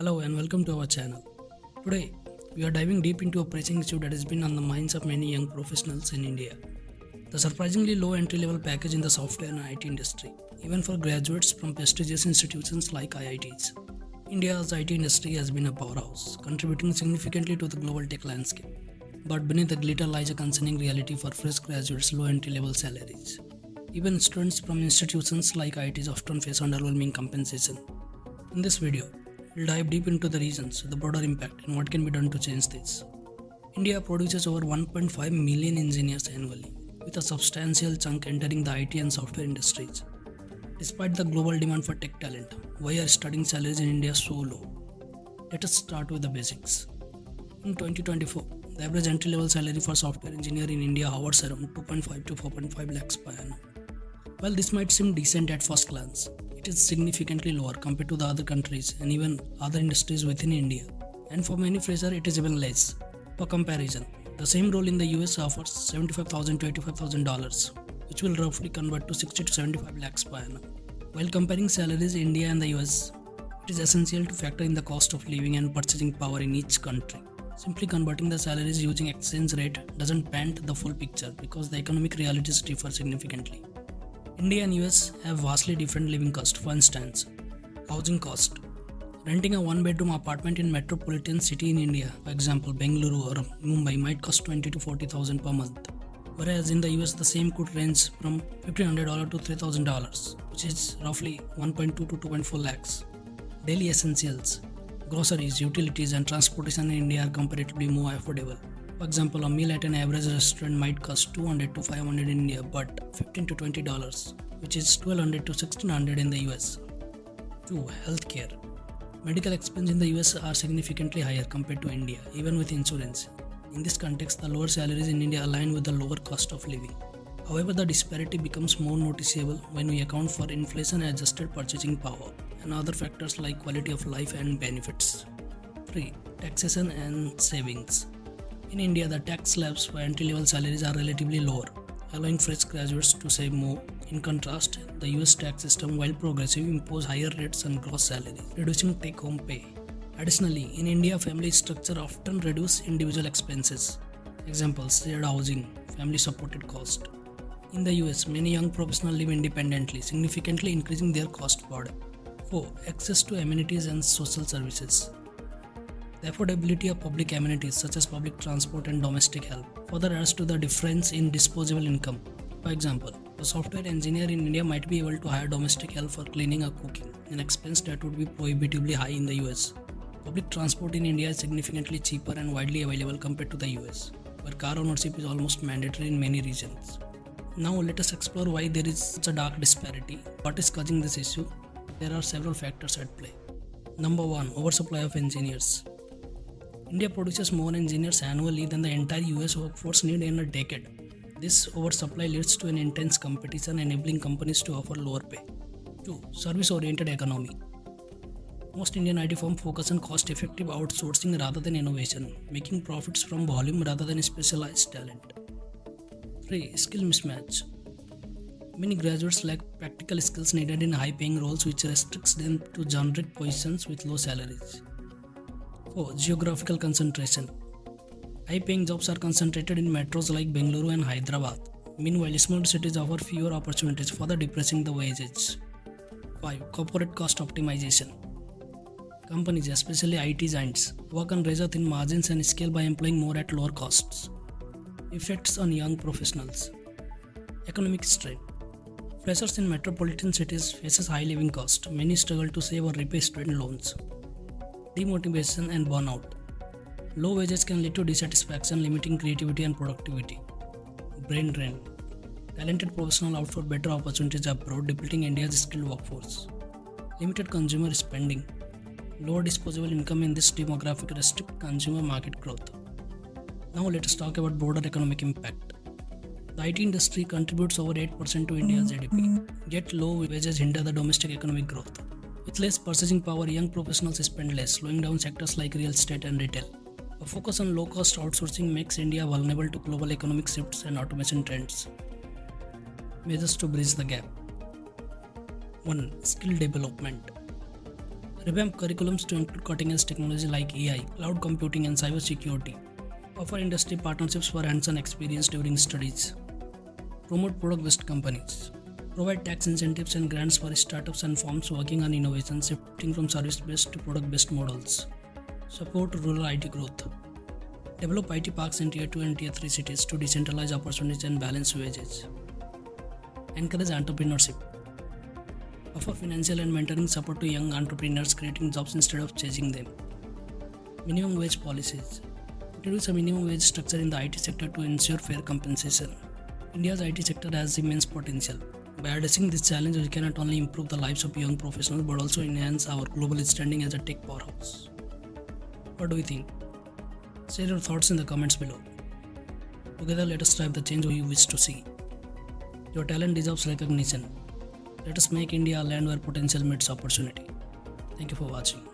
Hello and welcome to our channel. Today, we are diving deep into a pressing issue that has been on the minds of many young professionals in India. The surprisingly low entry-level package in the software and IT industry, even for graduates from prestigious institutions like IITs. India's IT industry has been a powerhouse, contributing significantly to the global tech landscape. But beneath the glitter lies a concerning reality for fresh graduates' low entry-level salaries. Even students from institutions like IITs often face underwhelming compensation. In this video, we'll dive deep into the reasons, the broader impact, and what can be done to change this. India produces over 1.5 million engineers annually, with a substantial chunk entering the IT and software industries. Despite the global demand for tech talent, why are starting salaries in India so low? Let us start with the basics. In 2024, the average entry-level salary for software engineer in India hovers around 2.5 to 4.5 lakhs per annum. While this might seem decent at first glance, it is significantly lower compared to the other countries and even other industries within India. And for many freshers, it is even less. For comparison, the same role in the US offers $75,000 to $85,000, which will roughly convert to 60 to 75 lakhs per annum. While comparing salaries in India and the US, it is essential to factor in the cost of living and purchasing power in each country. Simply converting the salaries using exchange rate doesn't paint the full picture because the economic realities differ significantly. India and US have vastly different living costs. For instance, housing cost. Renting a one-bedroom apartment in metropolitan city in India, for example Bengaluru or Mumbai, might cost 20 to 40,000 per month, whereas in the US the same could range from $1,500 to $3,000, which is roughly 1.2 to 2.4 lakhs. Daily essentials, groceries, utilities, and transportation in India are comparatively more affordable. For example, a meal at an average restaurant might cost $200 to $500 in India, but $15 to $20, which is $1,200 to $1,600 in the US. 2. Healthcare. Medical expenses in the US are significantly higher compared to India, even with insurance. In this context, the lower salaries in India align with the lower cost of living. However, the disparity becomes more noticeable when we account for inflation-adjusted purchasing power and other factors like quality of life and benefits. 3. Taxation and savings. In India, the tax slabs for entry-level salaries are relatively lower, allowing fresh graduates to save more. In contrast, the US tax system, while progressive, imposes higher rates on gross salaries, reducing take-home pay. Additionally, in India, family structure often reduce individual expenses. Examples: shared housing, family-supported cost. In the US, many young professionals live independently, significantly increasing their cost burden. 4. Access to amenities and social services. The affordability of public amenities such as public transport and domestic help further adds to the difference in disposable income. For example, a software engineer in India might be able to hire domestic help for cleaning or cooking, an expense that would be prohibitively high in the US. Public transport in India is significantly cheaper and widely available compared to the US, where car ownership is almost mandatory in many regions. Now let us explore why there is such a dark disparity. What is causing this issue? There are several factors at play. Number 1. Oversupply of engineers. India produces more engineers annually than the entire US workforce need in a decade. This oversupply leads to an intense competition, enabling companies to offer lower pay. 2. Service-oriented economy. Most Indian IT firms focus on cost-effective outsourcing rather than innovation, making profits from volume rather than specialized talent. 3. Skill mismatch. Many graduates lack practical skills needed in high-paying roles, which restricts them to generic positions with low salaries. 4. Geographical concentration. High-paying jobs are concentrated in metros like Bengaluru and Hyderabad. Meanwhile, small cities offer fewer opportunities, further depressing the wages. 5. Corporate cost optimization. Companies, especially IT giants, work on razor-thin margins and scale by employing more at lower costs. Effects on young professionals. Economic strain. Freshers in metropolitan cities faces high living cost. Many struggle to save or repay student loans. Demotivation and burnout. Low wages can lead to dissatisfaction, limiting creativity and productivity. Brain drain. Talented professionals opt for better opportunities abroad, depleting India's skilled workforce. Limited consumer spending. Lower disposable income in this demographic restrict consumer market growth. Now let us talk about broader economic impact. The IT industry contributes over 8% to India's GDP, yet low wages hinder the domestic economic growth. With less purchasing power, young professionals spend less, slowing down sectors like real estate and retail. A focus on low-cost outsourcing makes India vulnerable to global economic shifts and automation trends. Measures to bridge the gap. 1. Skill development. Revamp curriculums to include cutting-edge technology like AI, cloud computing, and cybersecurity. Offer industry partnerships for hands-on experience during studies. Promote product-based companies. Provide tax incentives and grants for startups and firms working on innovation, shifting from service-based to product-based models. Support rural IT growth. Develop IT parks in Tier 2 and Tier 3 cities to decentralize opportunities and balance wages. Encourage entrepreneurship. Offer financial and mentoring support to young entrepreneurs, creating jobs instead of chasing them. Minimum wage policies. Introduce a minimum wage structure in the IT sector to ensure fair compensation. India's IT sector has immense potential. By addressing this challenge, we can not only improve the lives of young professionals but also enhance our global standing as a tech powerhouse. What do you think? Share your thoughts in the comments below. Together, let us drive the change we wish to see. Your talent deserves recognition. Let us make India a land where potential meets opportunity. Thank you for watching.